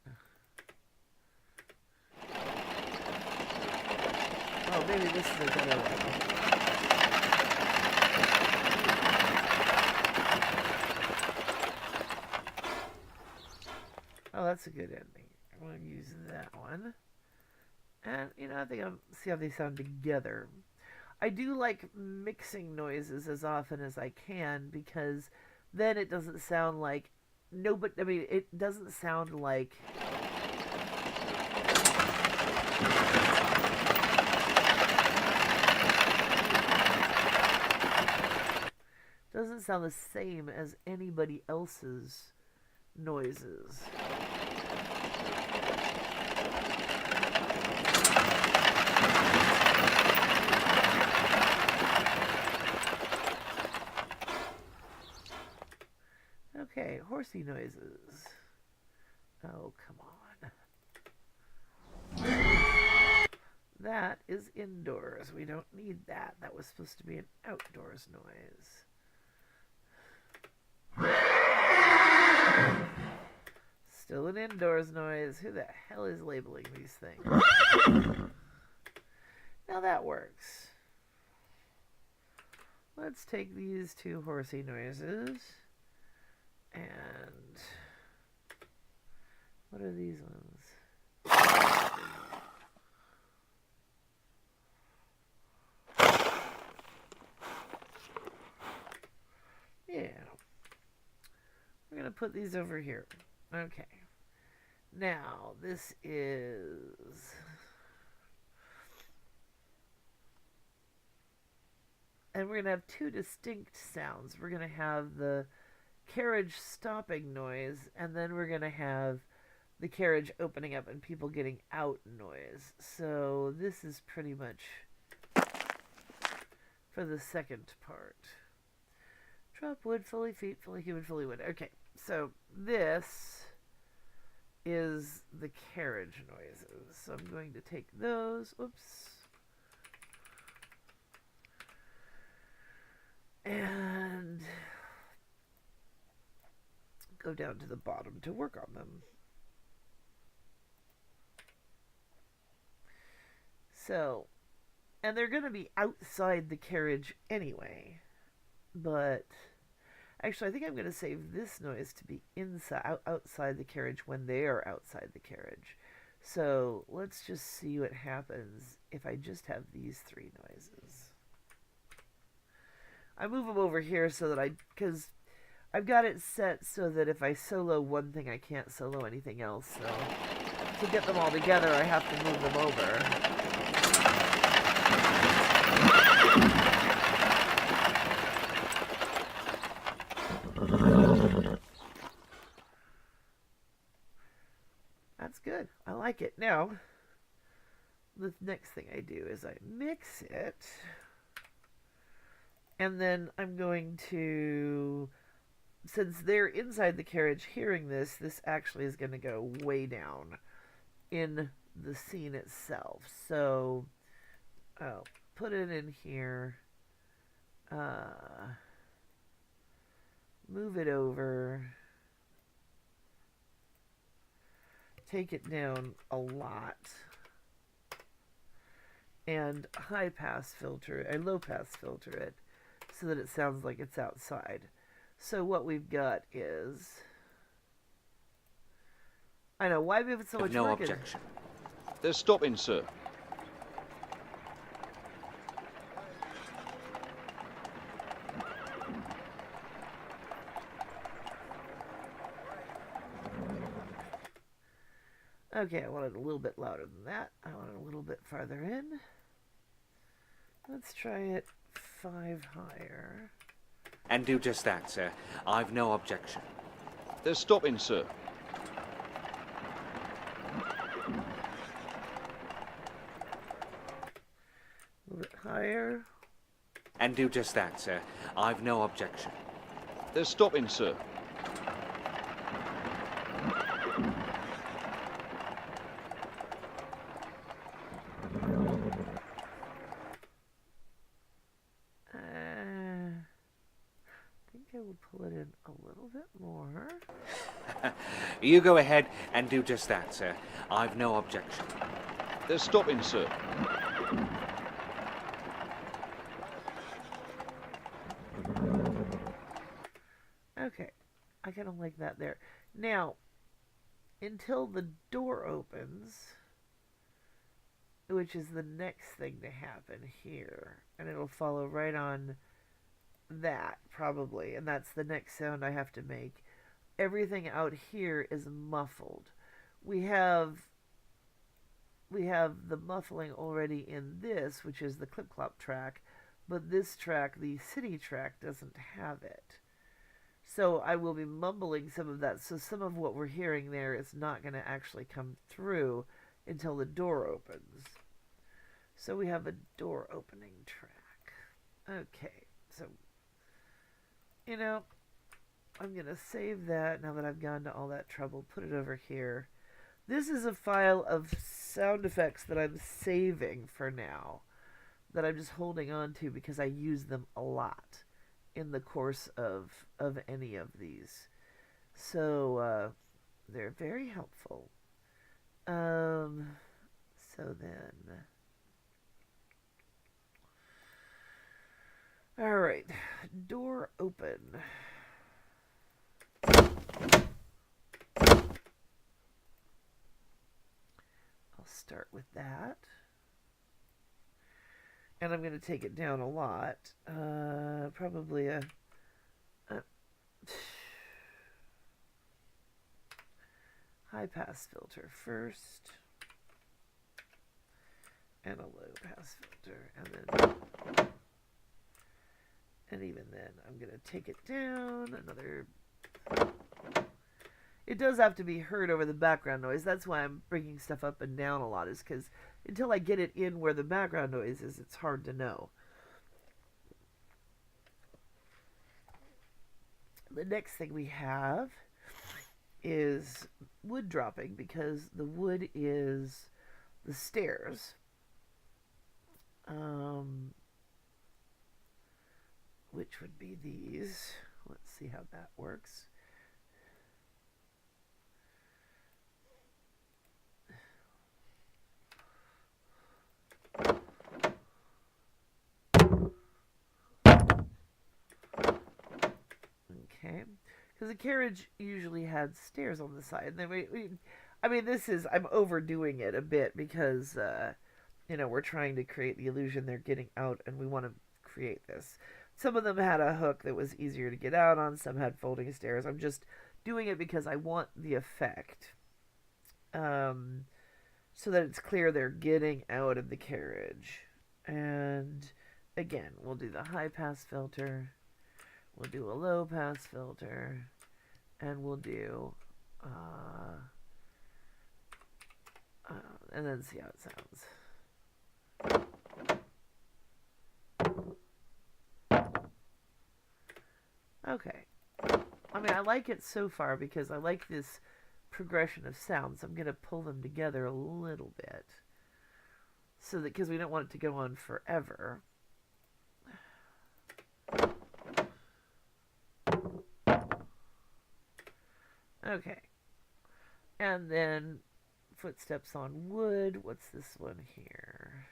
A: Oh, maybe this is a better one. Oh, that's a good ending. I'm going to use that one. And, you know, I think I'll see how they sound together. I do like mixing noises as often as I can because then it doesn't sound like I mean, it doesn't sound like doesn't sound the same as anybody else's noises. horsey noises. Oh, come on. That is indoors. We don't need that. That was supposed to be an outdoors noise. Still an indoors noise. Who the hell is labeling these things? Now that works. Let's take these two horsey noises. And what are these ones? Yeah. We're going to put these over here. Okay. Now, this is... And we're going to have two distinct sounds. We're going to have the carriage stopping noise, and then we're going to have the carriage opening up and people getting out noise. So this is pretty much for the second part. Drop wood, fully feet, fully human, fully wood. Okay, so this is the carriage noises. So I'm going to take those. Oops. And go down to the bottom to work on them. So, and they're going to be outside the carriage anyway. But actually, I think I'm going to save this noise to be outside the carriage when they are outside the carriage. So let's just see what happens if I just have these three noises. I move them over here so that because I've got it set so that if I solo one thing, I can't solo anything else. So to get them all together, I have to move them over. That's good. I like it. Now, the next thing I do is I mix it. And then I'm going to, since they're inside the carriage hearing this, this actually is going to go way down in the scene itself. So, I'll put it in here. Move it over. Take it down a lot. And low pass filter it so that it sounds like it's outside. So what we've got is, I know, why give it so much
C: no
A: work?
C: objection.
D: They're stopping, sir.
A: Okay, I want it a little bit louder than that. I want it a little bit farther in. Let's try it 5 higher.
C: And do just that, sir. I've no objection.
D: They're stopping, sir.
A: A little bit higher.
C: And do just that, sir. I've no objection.
D: They're stopping, sir.
A: I will pull it in a little bit more.
C: You go ahead and do just that, sir. I've no objection.
D: They're stopping, sir.
A: Okay, I kind of like that there. Now, until the door opens, which is the next thing to happen here, and it'll follow right on that probably, and that's the next sound I have to make. Everything out here is muffled. We have the muffling already in this, which is the clip-clop track, but this track, the city track, doesn't have it. So I will be mumbling some of that, so some of what we're hearing there is not going to actually come through until the door opens. So we have a door opening track. Okay, so, you know, I'm going to save that now that I've gone to all that trouble. Put it over here. This is a file of sound effects that I'm saving for now, that I'm just holding on to because I use them a lot in the course of any of these. So they're very helpful. So then, all right, door open. I'll start with that. And I'm going to take it down a lot. Probably a high pass filter first. And a low pass filter. And even then, I'm going to take it down another. It does have to be heard over the background noise. That's why I'm bringing stuff up and down a lot, is because until I get it in where the background noise is, it's hard to know. The next thing we have is wood dropping, because the wood is the stairs. Which would be these. Let's see how that works. Okay, because the carriage usually had stairs on the side. And then I'm overdoing it a bit because, we're trying to create the illusion they're getting out, and we want to create this. Some of them had a hook that was easier to get out on. Some had folding stairs. I'm just doing it because I want the effect, so that it's clear they're getting out of the carriage. And again, we'll do the high pass filter. We'll do a low pass filter, and we'll do, and then see how it sounds. Okay. I mean, I like it so far because I like this progression of sounds. I'm going to pull them together a little bit, so that, because we don't want it to go on forever. Okay. And then footsteps on wood. What's this one here?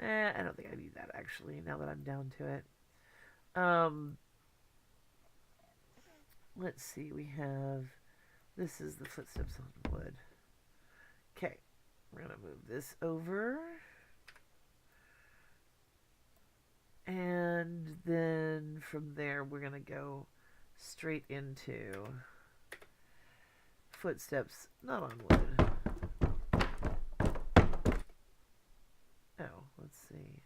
A: I don't think I need that, actually, now that I'm down to it. Let's see, we have, this is the footsteps on wood. Okay, we're going to move this over. And then from there, we're going to go straight into footsteps not on wood. Oh, let's see.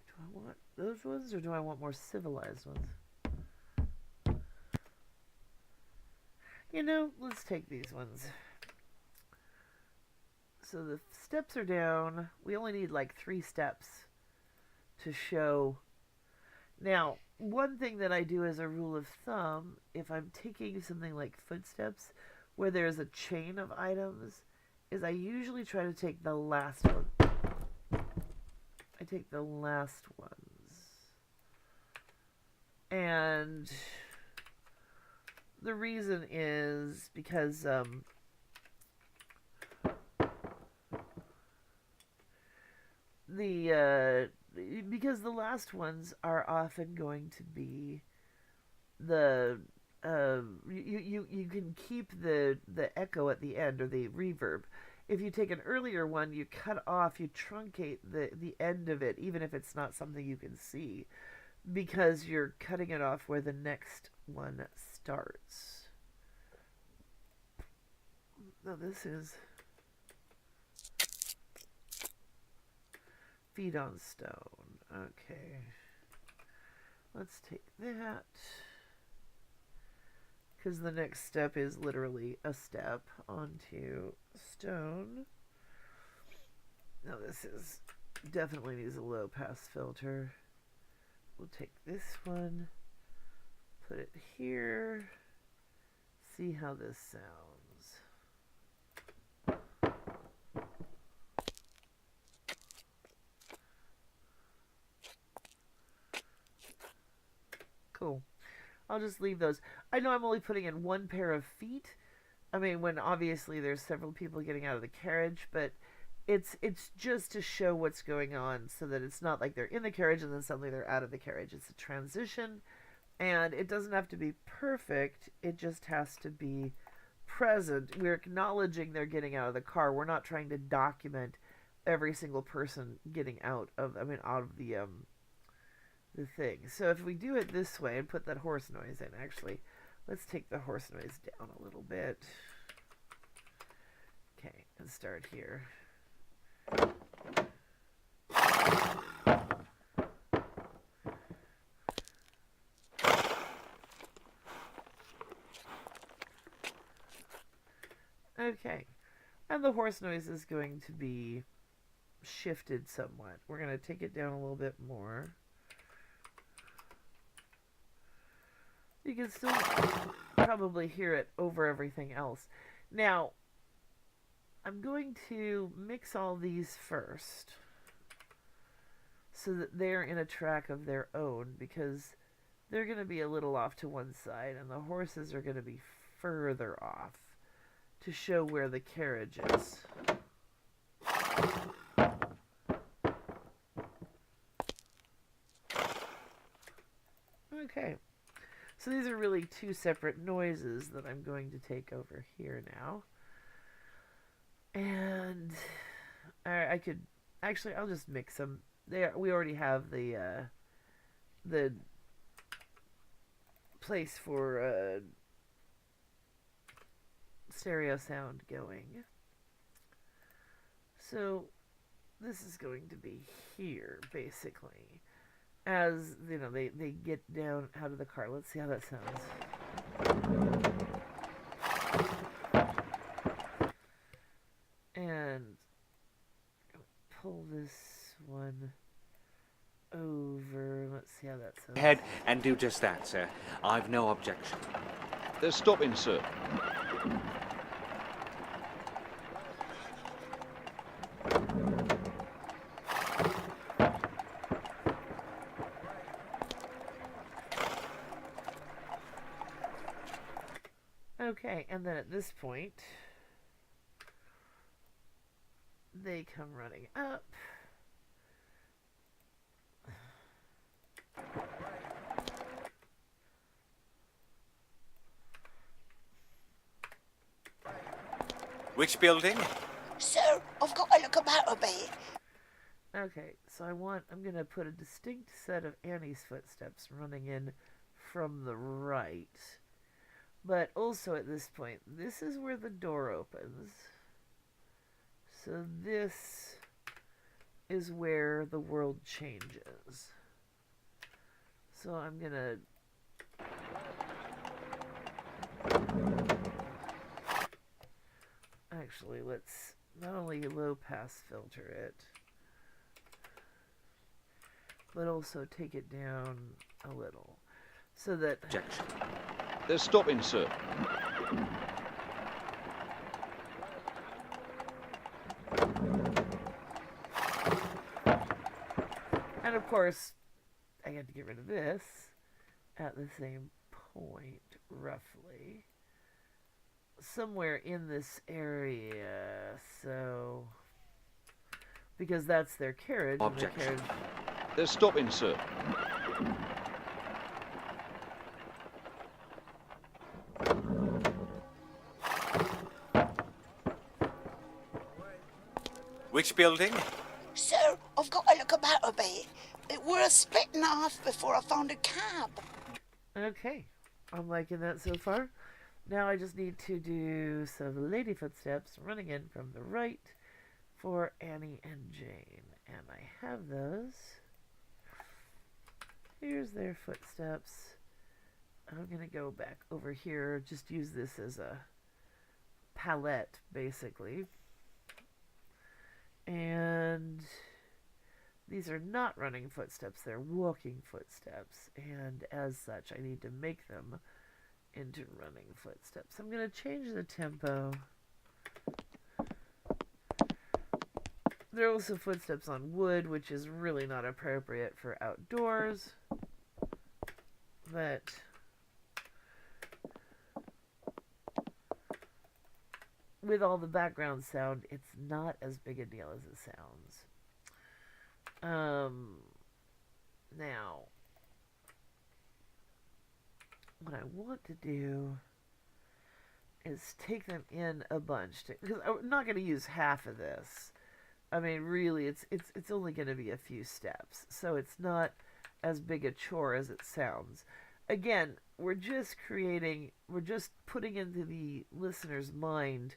A: Do I want those ones, or do I want more civilized ones? Let's take these ones. So the steps are down. We only need like 3 steps to show. Now, one thing that I do as a rule of thumb, if I'm taking something like footsteps, where there's a chain of items, is I usually try to take the last one. I take the last ones. And the reason is because because the last ones are often going to be the you can keep the echo at the end, or the reverb. If you take an earlier one, you cut off, you truncate the end of it, even if it's not something you can see, because you're cutting it off where the next one starts. Now this is feet on stone. Okay. Let's take that, because the next step is literally a step onto stone. Now this is definitely needs a low pass filter. We'll take this one, put it here. See how this sounds. Cool. I'll just leave those. I know I'm only putting in one pair of feet. I mean, when obviously there's several people getting out of the carriage, but it's just to show what's going on so that it's not like they're in the carriage and then suddenly they're out of the carriage. It's a transition, and it doesn't have to be perfect. It just has to be present. We're acknowledging they're getting out of the car. We're not trying to document every single person getting out of the thing. So if we do it this way and put that horse noise in, actually, let's take the horse noise down a little bit. Okay, and start here. Okay, and the horse noise is going to be shifted somewhat. We're going to take it down a little bit more. You can still probably hear it over everything else. Now, I'm going to mix all these first so that they're in a track of their own, because they're going to be a little off to one side and the horses are going to be further off to show where the carriage is. Okay. So these are really two separate noises that I'm going to take over here now. And I could actually, I'll just mix them. We already have the place for stereo sound going. So this is going to be here, basically. As, you know, they get down out of the car. Let's see how that sounds. And pull this one over. Let's see how that sounds.
C: Head and do just that, sir. I've no objection.
D: They're stopping, sir.
A: Okay, and then at this point, they come running up.
C: Which building?
E: Sir, I've got to look about a bit.
A: Okay, so I'm going to put a distinct set of Annie's footsteps running in from the right. But also at this point, this is where the door opens. So this is where the world changes. So I'm going to... Actually, let's not only low pass filter it, but also take it down a little. So that...
C: Objection.
D: They're stopping, sir.
A: And of course, I had to get rid of this at the same point, roughly. Somewhere in this area, so... Because that's their carriage.
C: Objection.
A: And their carriage...
D: They're stopping, sir.
C: Which building?
E: Sir, I've got to look about a bit. It were a spit and a half before I found a cab.
A: Okay, I'm liking that so far. Now I just need to do some lady footsteps running in from the right for Annie and Jane. And I have those. Here's their footsteps. I'm going to go back over here, just use this as a palette, basically. And these are not running footsteps, they're walking footsteps, and as such, I need to make them into running footsteps. I'm going to change the tempo. There are also footsteps on wood, which is really not appropriate for outdoors, but with all the background sound, it's not as big a deal as it sounds. Now, what I want to do is take them in a bunch, because I'm not going to use half of this. I mean, really, it's only going to be a few steps, so it's not as big a chore as it sounds. Again, we're just putting into the listener's mind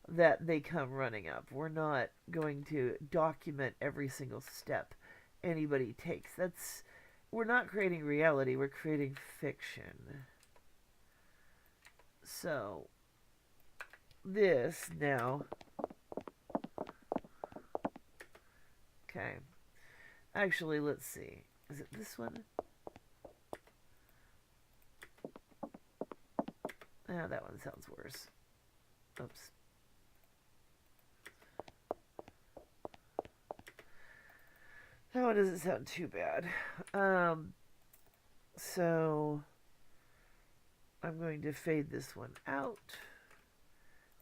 A: that they come running up. We're not going to document every single step anybody takes. We're not creating reality, we're creating fiction. So, this now. Okay. Actually, let's see. Is it this one? Ah, that one sounds worse. Oops. That one doesn't sound too bad. So I'm going to fade this one out.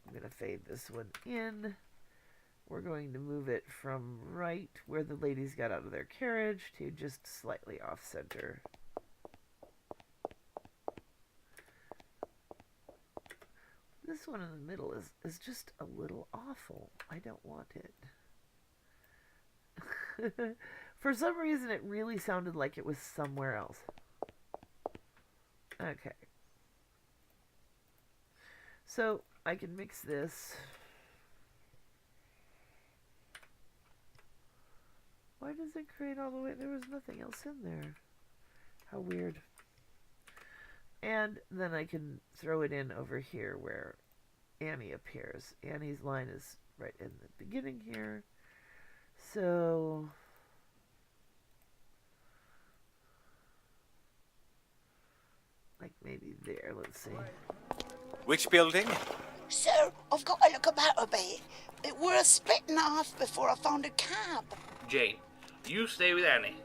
A: I'm going to fade this one in. We're going to move it from right where the ladies got out of their carriage to just slightly off center. This one in the middle is just a little awful. I don't want it. For some reason, it really sounded like it was somewhere else. Okay. So, I can mix this. Why does it create all the way? There was nothing else in there. How weird. And then I can throw it in over here where Annie appears. Annie's line is right in the beginning here. So, like maybe there, let's see.
C: Which building?
E: Sir, I've got to look about a bit. It were a split and a half before I found a cab.
B: Jane, you stay with Annie.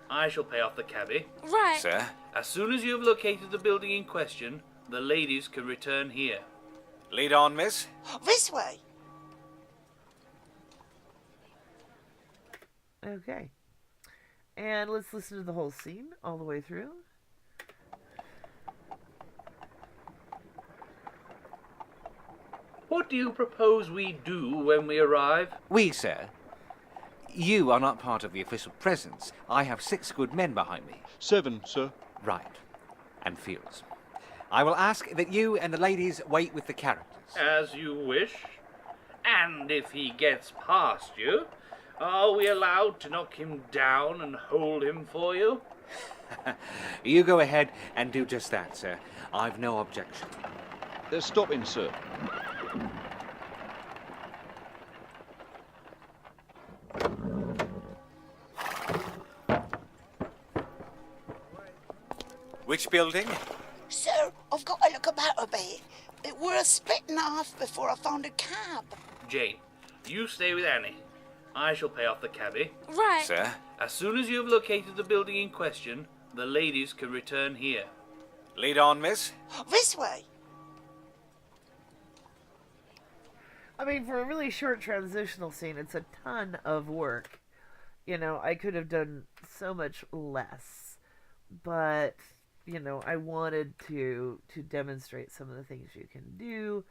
B: I shall pay off the cabby.
F: Right.
C: Sir?
B: As soon as you have located the building in question, the ladies can return here.
C: Lead on, miss.
E: This way.
A: Okay. And let's listen to the whole scene all the way through.
B: What do you propose we do when we arrive?
C: We, sir. You are not part of the official presence. I have 6 good men behind me.
D: 7, sir.
C: Right. And Fields. I will ask that you and the ladies wait with the characters.
B: As you wish. And if he gets past you, are we allowed to knock him down and hold him for you?
C: You go ahead and do just that, sir. I've no objection.
D: They're stopping, sir.
C: Which building?
E: Sir, I've got to look about a bit. It were a split and a half before I found a cab.
B: Jane, you stay with Annie. I shall pay off the cabby.
F: Right.
C: Sir?
B: As soon as you have located the building in question, the ladies can return here.
C: Lead on, miss.
E: This way.
A: I mean, for a really short transitional scene, it's a ton of work. You know, I could have done so much less. But, you know, I wanted to demonstrate some of the things you can do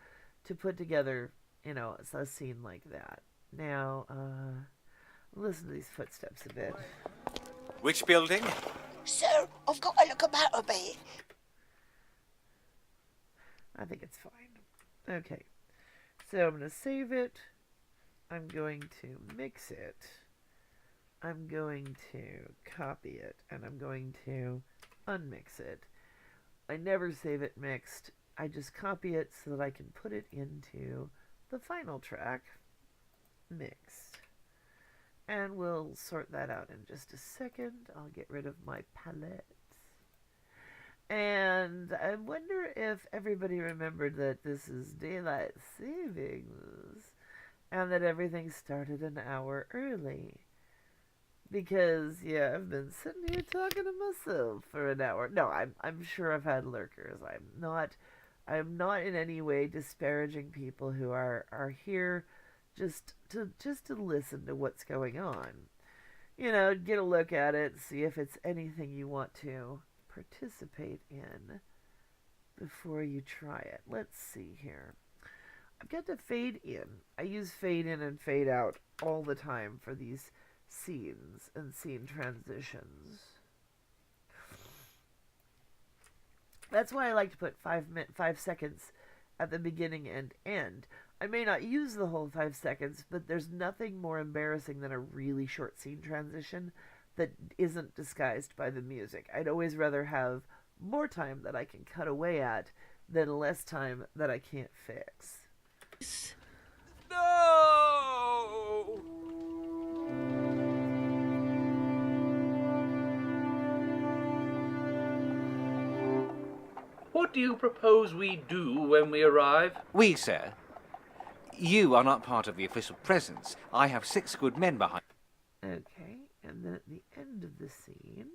A: to put together, you know, a scene like that. Now, listen to these footsteps a bit.
C: Which building?
E: Sir, I've got to look about a bit.
A: I think it's fine. Okay. So I'm going to save it. I'm going to mix it. I'm going to copy it. And I'm going to unmix it. I never save it mixed. I just copy it so that I can put it into the final track mixed. And we'll sort that out in just a second. I'll get rid of my palette. And I wonder if everybody remembered that this is daylight savings and that everything started an hour early. Because, yeah, I've been sitting here talking to myself for an hour. No, I'm sure I've had lurkers. I'm not in any way disparaging people who are here just to listen to what's going on. You know, get a look at it, see if it's anything you want to participate in before you try it. Let's see here. I've got to fade in. I use fade in and fade out all the time for these scenes and scene transitions. That's why I like to put 5 seconds at the beginning and end. I may not use the whole 5 seconds, but there's nothing more embarrassing than a really short scene transition that isn't disguised by the music. I'd always rather have more time that I can cut away at than less time that I can't fix.
C: No!
B: What do you propose we do when we arrive?
C: We, sir. You are not part of the official presence. I have 6 good men behind.
A: Okay, and then at the end of the scene,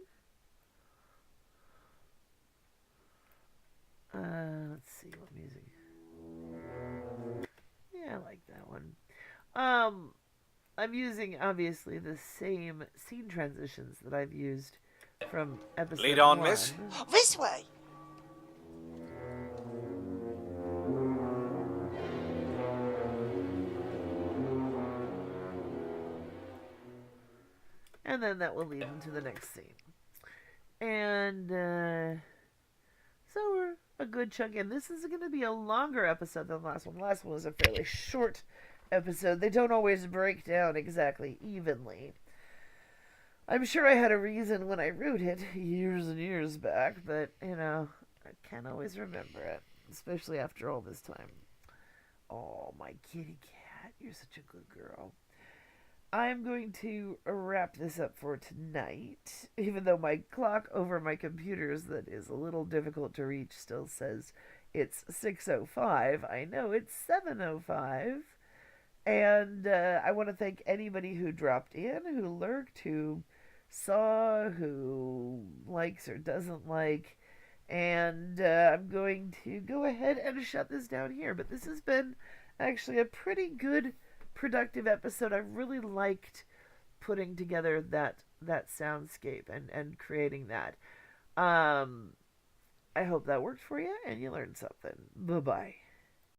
A: let's see what music. Yeah, I like that one. I'm using obviously the same scene transitions that I've used from episode
C: Lead on,
A: 1.
C: miss.
E: This way.
A: And then that will lead into the next scene. And so we're a good chunk in. This is going to be a longer episode than the last one. The last one was a fairly short episode. They don't always break down exactly evenly. I'm sure I had a reason when I wrote it years and years back, but, you know, I can't always remember it, especially after all this time. Oh, my kitty cat, you're such a good girl. I'm going to wrap this up for tonight, even though my clock over my computers that is a little difficult to reach still says it's 6:05. I know it's 7:05. And I want to thank anybody who dropped in, who lurked, who saw, who likes or doesn't like. And I'm going to go ahead and shut this down here. But this has been actually a pretty good, productive episode. I really liked putting together that soundscape and creating that. I hope that worked for you and you learned something. Bye-bye.